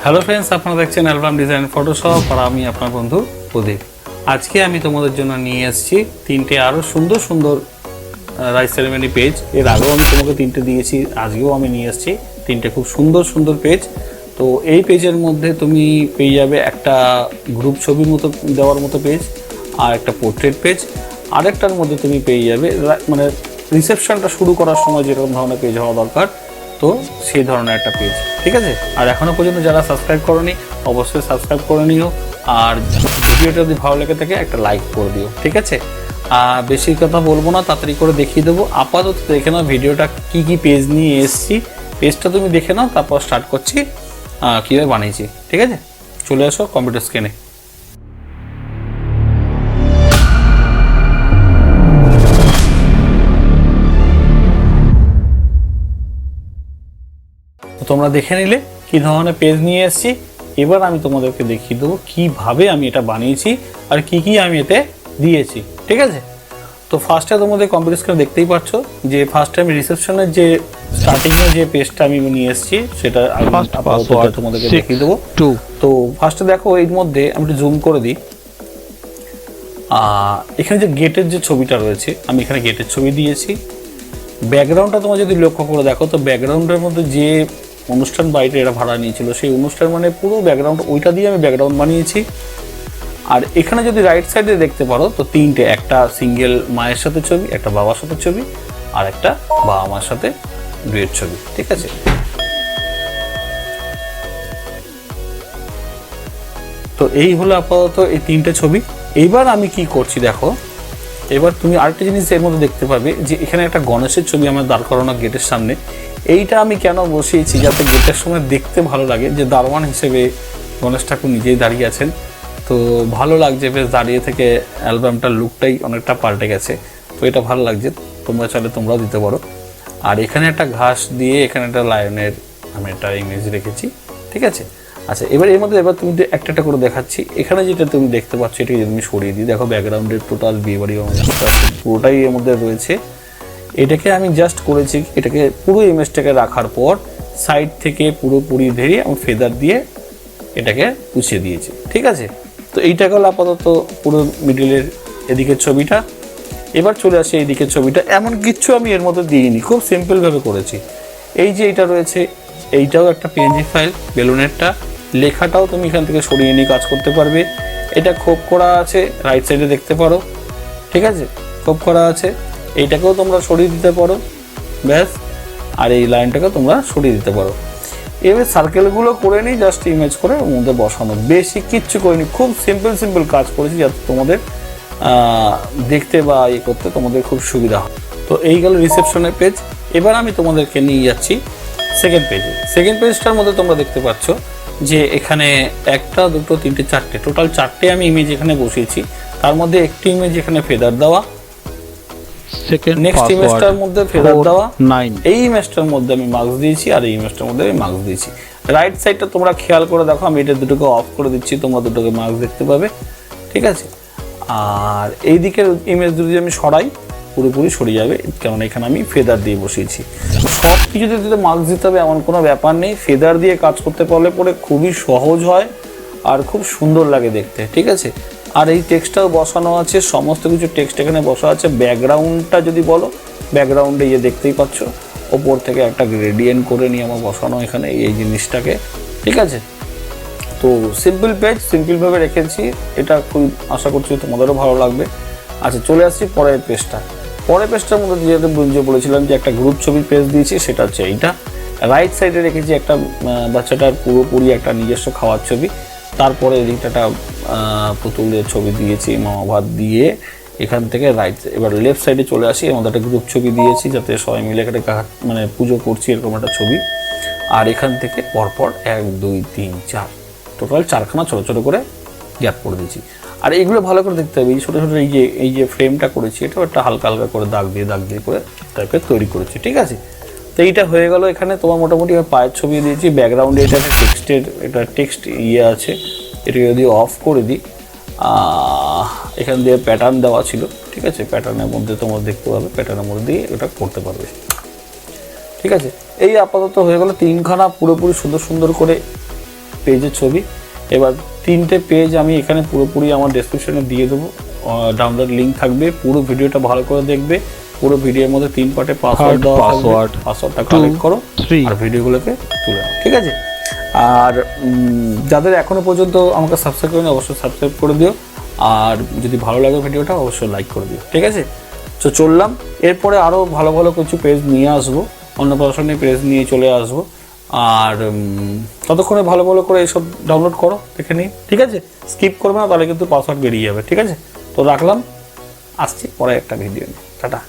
Hello friends, আপনারা দেখছেন album design Photoshop আর আমি আপনার বন্ধু প্রদীপ। আজকে আমি তোমাদের জন্য নিয়ে এসেছি তিনটে আরও সুন্দর সুন্দর রাইস সেরেমনি পেজ। এর আগেও আমি তোমাকে তিনটে দিয়েছি, আজকেও আমি নিয়ে এসেছি তিনটে খুব সুন্দর সুন্দর পেজ। তো এই পেজের মধ্যে তুমি পেয়ে যাবে একটা গ্রুপ ছবির মতো দেওয়ার মতো পেজ, আর একটা পোর্ট্রেট পেজ, আরেকটার মধ্যে তুমি পেয়ে যাবে মানে রিসেপশনটা শুরু করার সময় যেরকম ধরনের পেজ হওয়া দরকার, তো সেই ধরনের একটা পেজ। ঠিক আছে, আর এখনও পর্যন্ত যারা সাবস্ক্রাইব করোনি অবশ্যই সাবস্ক্রাইব করে নিও, আর ভিডিওটা যদি ভালো লেগে থাকে একটা লাইক করে দিও। ঠিক আছে, আর বেশি কথা বলবো না, তাড়াতাড়ি করে দেখিয়ে দেবো। আপাতত দেখে নাও ভিডিওটা কি কি পেজ নিয়ে এসেছি, পেজটা তুমি দেখে নাও, তারপর স্টার্ট করছি কীভাবে বানিয়েছি। ঠিক আছে, চলে আসো কম্পিউটার স্ক্রিনে। তোমরা দেখে নিলে কী ধরনের পেজ নিয়ে এসেছি। এবার আমি তোমাদেরকে দেখিয়ে দেবো কীভাবে আমি এটা বানিয়েছি আর কি কি আমি এতে দিয়েছি। ঠিক আছে, তো ফার্স্টে তোমাদের কম্পিউটার স্ক্রিনে দেখতেই পাচ্ছ যে ফার্স্টে আমি রিসেপশনের যে স্টার্টিংয়ে যে পেজটা আমি নিয়ে এসেছি সেটা তোমাদেরকে দেখিয়ে দেবো। তো ফার্স্টে দেখো এর মধ্যে আমি একটু জুম করে দিই। এখানে যে গেটের যে ছবিটা রয়েছে, আমি এখানে গেটের ছবি দিয়েছি। ব্যাকগ্রাউন্ডটা তোমরা যদি লক্ষ্য করে দেখো, তো ব্যাকগ্রাউন্ডের মধ্যে যে অনুষ্ঠান বাড়িটা এরা ভাড়া নিয়েছিল সেই অনুষ্ঠান মানে পুরো ব্যাকগ্রাউন্ড ওইটা দিয়ে আমি ব্যাকগ্রাউন্ড বানিয়েছি। আর এখানে যদি রাইট সাইডে দেখতে পারো তো তিনটে, একটা সিঙ্গেল মায়ের সাথে ছবি, একটা বাবার সাথে ছবি, আর একটা বাবা মার সাথে ডুয়েট ছবি। ঠিক আছে, তো এই হলো আপাতত এই তিনটে ছবি। এইবার আমি কি করছি দেখো, এবার তুমি আরেকটা জিনিস এর মধ্যে দেখতে পাবে যে এখানে একটা গণেশের ছবি আমার দাঁড় করানো গেটের সামনে। এইটা আমি কেন বসিয়েছি যাতে গেটের সময় দেখতে ভালো লাগে, যে দারোয়ান হিসেবে গণেশ ঠাকুর নিজেই দাঁড়িয়ে আছেন, তো ভালো লাগছে বেশ। দাঁড়িয়ে থেকে অ্যালবামটার লুকটাই অনেকটা পাল্টে গেছে, তো এটা ভালো লাগছে। তোমরা চাইলে তোমরাও দিতে পারো। আর এখানে একটা ঘাস দিয়ে এখানে একটা লায়নের আমি একটা ইমেজ রেখেছি। ঠিক আছে, আচ্ছা এবার এর মধ্যে এবার তুমি একটা একটা করে দেখাচ্ছি। এখানে যেটা তুমি দেখতে পাচ্ছ এটাকে তুমি সরিয়ে দিই, দেখো ব্যাকগ্রাউন্ডের টোটাল বিয়েবাড়ি পুরোটাই এর মধ্যে রয়েছে। এটাকে আমি জাস্ট করেছি, এটাকে পুরো ইমেজটাকে রাখার পর সাইড থেকে পুরোপুরি ধরে আমি ফেদার দিয়ে এটাকে পুছিয়ে দিয়েছি। ঠিক আছে, তো এইটাকে হলো আপাতত পুরো মিডিলের এদিকের ছবিটা। এবার চলে আসে এইদিকের ছবিটা। এমন কিচ্ছু আমি এর মধ্যে দিইনি, খুব সিম্পলভাবে করেছি। এই যে এটা রয়েছে এইটাও একটা পিএনজি ফাইল, বেলুনেরটা। লেখাটাও তুমি এখান থেকে সরিয়ে নিয়ে কাজ করতে পারবে। এটা খোপ করা আছে, রাইট সাইডে দেখতে পারো। ঠিক আছে, খোপ করা আছে, এইটাকেও তোমরা সরিয়ে দিতে পারো, ব্যাস। আর এই লাইনটাকে তোমরা সরিয়ে দিতে পারো। এবার সার্কেলগুলো করে নিই জাস্ট ইমেজ করে ওর মধ্যে বসানো, বেশি কিচ্ছু করিনি, খুব সিম্পল কাজ করেছি যাতে তোমাদের দেখতে বা ইয়ে করতে তোমাদের খুব সুবিধা হয়। তো এই গেল রিসেপশনের পেজ। এবার আমি তোমাদেরকে নিয়ে যাচ্ছি সেকেন্ড পেজে। সেকেন্ড পেজটার মধ্যে তোমরা দেখতে পাচ্ছ যে এখানে একটা, দুটো, তিনটে, চারটে, টোটাল চারটে আমি ইমেজ এখানে বসিয়েছি। তার মধ্যে একটি ইমেজ এখানে ফেদার দেওয়া, নেক্সট ইমেজটার মধ্যে ফেদার দেওয়া, এই ইমেজটার মধ্যে আমি মার্কস দিয়েছি, আর এই ইমেজটার মধ্যে আমি মার্কস দিয়েছি। রাইট সাইডটা তোমরা খেয়াল করে দেখো, আমি এটা দুটোকে অফ করে দিচ্ছি, তোমরা দুটোকে মার্কস দেখতে পাবে। ঠিক আছে, আর এই দিকের ইমেজ যদি আমি সরাই পুরোপুরি সরে যাবে, কারণ এখানে আমি ফেদার দিয়ে বসিয়েছি। সব কিছুতে যদি মার্কস দিতে হবে এমন কোনো ব্যাপার নেই, ফেদার দিয়ে কাজ করতে পারলে পরে খুবই সহজ হয় আর খুব সুন্দর লাগে দেখতে। ঠিক আছে, আর এই টেক্সটটাও বসানো আছে, সমস্ত কিছু টেক্সট এখানে বসা আছে। ব্যাকগ্রাউন্ডটা যদি বলো, ব্যাকগ্রাউন্ডে ইয়ে দেখতেই পাচ্ছ ওপর থেকে একটা গ্রেডিয়েন্ট করে নিয়ে আমার বসানো এখানে এই জিনিসটাকে। ঠিক আছে, তো সিম্পল পেজ, সিম্পলভাবে রেখেছি। এটা খুব আশা করছি তোমাদেরও ভালো লাগবে। আচ্ছা চলে আসছি পরের পেজটা। পরের পেজটার মধ্যে যে বলেছিলাম যে একটা গ্রুপ ছবির পেজ দিয়েছি, সেটা হচ্ছে এইটা। রাইট সাইডে রেখেছি একটা বাচ্চাটার পুরোপুরি একটা নিজস্ব খাওয়ার ছবি। তারপরে এদিকটা একটা পুতুলের ছবি দিয়েছি, মামা ভাত দিয়ে। এখান থেকে এবার লেফট সাইডে চলে আসি, এর মধ্যে একটা গ্রুপ ছবি দিয়েছি যাতে সবাই মিলে একটা মানে পুজো করছি এরকম একটা ছবি। আর এখান থেকে পরপর 1, 2, 3, 4 টোটাল 4খানা ছোটো ছোটো করে গ্যাপ করে দিয়েছি। আর এইগুলো ভালো করে দেখতে হবে, এই ছোটো ছোটো এই যে ফ্রেমটা করেছি এটাও একটা হালকা হালকা করে দাগ দিয়ে করে টাইপের তৈরি করেছি। ঠিক আছে, তো এইটা হয়ে গেল। এখানে তোমার মোটামুটি পায়ের ছবি দিয়েছি। ব্যাকগ্রাউন্ডে এটা একটা টেক্সট ইয়ে আছে, এটাকে যদি অফ করে দিই, এখান দিয়ে প্যাটার্ন দেওয়া ছিল। ঠিক আছে, প্যাটার্নের মধ্যে তোমরা দেখতে পাবে, প্যাটার্নের মধ্যে দিয়ে এটা করতে পারবে। ঠিক আছে, এই আপাতত হয়ে গেল 3খানা পুরোপুরি সুন্দর সুন্দর করে পেজের ছবি। এবার 3টে পেজ আমি এখানে পুরোপুরি আমার ডেসক্রিপশনে দিয়ে দেবো, ডাউনলোড লিঙ্ক থাকবে। পুরো ভিডিওটা ভালো করে দেখবে। পুরো ভিডিওর মধ্যে 3 পার্টে পাসওয়ার্ড দেওয়া থাকবে, পাসওয়ার্ডটা কালেক্ট করো আর ভিডিওগুলোকে তুলে নাও, ঠিক আছে? আর যাদের এখনো পর্যন্ত আমাকে সাবস্ক্রাইব করেনি অবশ্যই সাবস্ক্রাইব করে দিও, আর যদি ভালো লাগে ভিডিওটা অবশ্যই লাইক করে দিও, ঠিক আছে? তো চললাম, এরপরে আরও ভালো ভালো কিছু পেজ নিয়ে আসবো, অন্নপ্রাশনের পেজ নিয়ে চলে আসবো। আর ততক্ষণে ভালো ভালো করে এইসব ডাউনলোড করো, দেখে নিই, ঠিক আছে? স্কিপ করবে না, তাহলে কিন্তু পাসওয়ার্ড বেরিয়ে যাবে, ঠিক আছে? তো রাখলাম, আসছি পরে একটা ভিডিও নিয়ে, টাটা।